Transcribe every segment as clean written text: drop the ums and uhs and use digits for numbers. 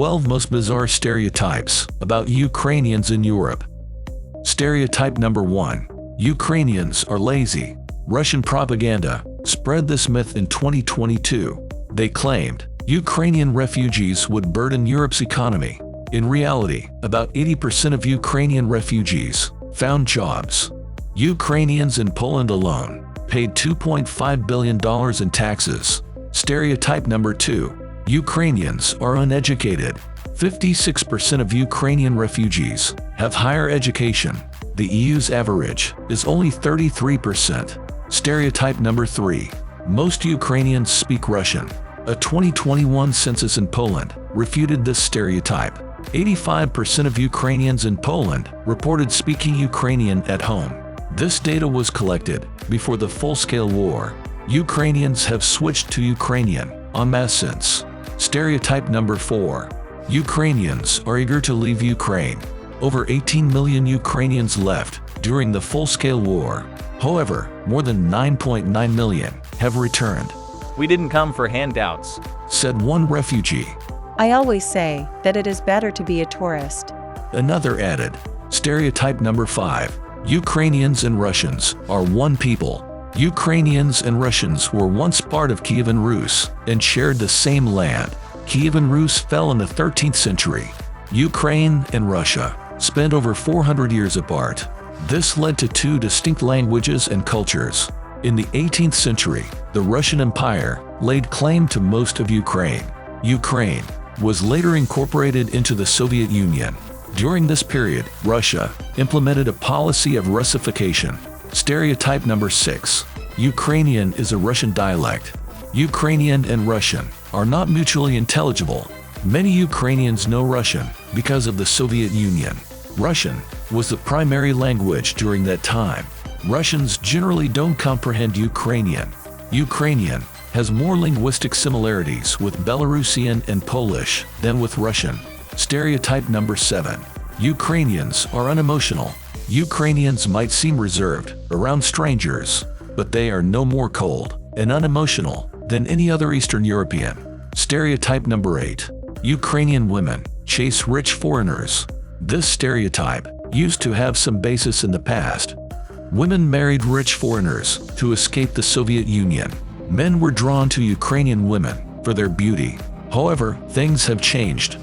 12 most bizarre stereotypes about Ukrainians in Europe. Stereotype number 1. Ukrainians are lazy. Russian propaganda spread this myth in 2022. They claimed Ukrainian refugees would burden Europe's economy. In reality, about 80% of Ukrainian refugees found jobs. Ukrainians in Poland alone paid $2.5 billion in taxes. Stereotype number 2. Ukrainians are uneducated. 56% of Ukrainian refugees have higher education. The EU's average is only 33%. Stereotype number 3. Most Ukrainians speak Russian. A 2021 census in Poland refuted this stereotype. 85% of Ukrainians in Poland reported speaking Ukrainian at home. This data was collected before the full-scale war. Ukrainians have switched to Ukrainian en masse since. Stereotype number 4. Ukrainians are eager to leave Ukraine. Over 18 million Ukrainians left during the full-scale war. However, more than 9.9 million have returned. We didn't come for handouts, said one refugee. I always say that it is better to be a tourist. Another added. Stereotype number 5. Ukrainians and Russians are one people. Ukrainians and Russians were once part of Kievan Rus and shared the same land. Kievan Rus fell in the 13th century. Ukraine and Russia spent over 400 years apart. This led to two distinct languages and cultures. In the 18th century, the Russian Empire laid claim to most of Ukraine. Ukraine was later incorporated into the Soviet Union. During this period, Russia implemented a policy of Russification. Stereotype number 6. Ukrainian is a Russian dialect. Ukrainian and Russian are not mutually intelligible. Many Ukrainians know Russian because of the Soviet Union. Russian was the primary language during that time. Russians generally don't comprehend Ukrainian. Ukrainian has more linguistic similarities with Belarusian and Polish than with Russian. Stereotype number 7. Ukrainians are unemotional. Ukrainians might seem reserved around strangers, but they are no more cold and unemotional than any other Eastern European. Stereotype number 8. Ukrainian women chase rich foreigners. This stereotype used to have some basis in the past. Women married rich foreigners to escape the Soviet Union. Men were drawn to Ukrainian women for their beauty. However, things have changed.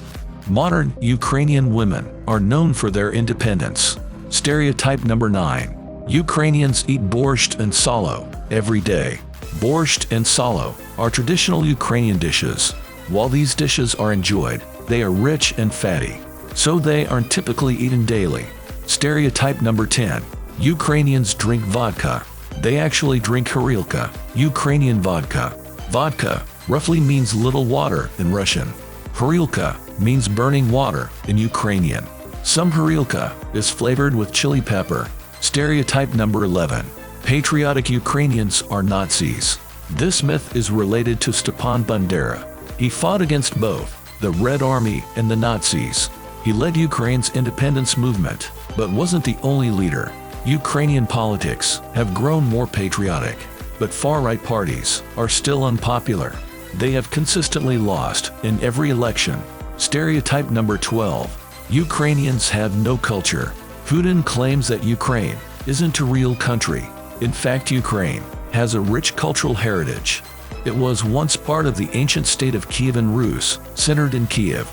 Modern Ukrainian women are known for their independence. Stereotype number 9. Ukrainians eat borscht and salo every day. Borscht and salo are traditional Ukrainian dishes. While these dishes are enjoyed, they are rich and fatty, so they aren't typically eaten daily. Stereotype number 10. Ukrainians drink vodka. They actually drink horilka, Ukrainian vodka. Vodka roughly means little water in Russian. Horilka means burning water in Ukrainian. Some horilka is flavored with chili pepper. Stereotype number 11. Patriotic Ukrainians are Nazis. This myth is related to Stepan Bandera. He fought against both the Red Army and the Nazis. He led Ukraine's independence movement, but wasn't the only leader. Ukrainian politics have grown more patriotic, but far-right parties are still unpopular. They have consistently lost in every election. Stereotype number 12. Ukrainians have no culture. Putin claims that Ukraine isn't a real country. In fact, Ukraine has a rich cultural heritage. It was once part of the ancient state of Kievan Rus, centered in Kiev.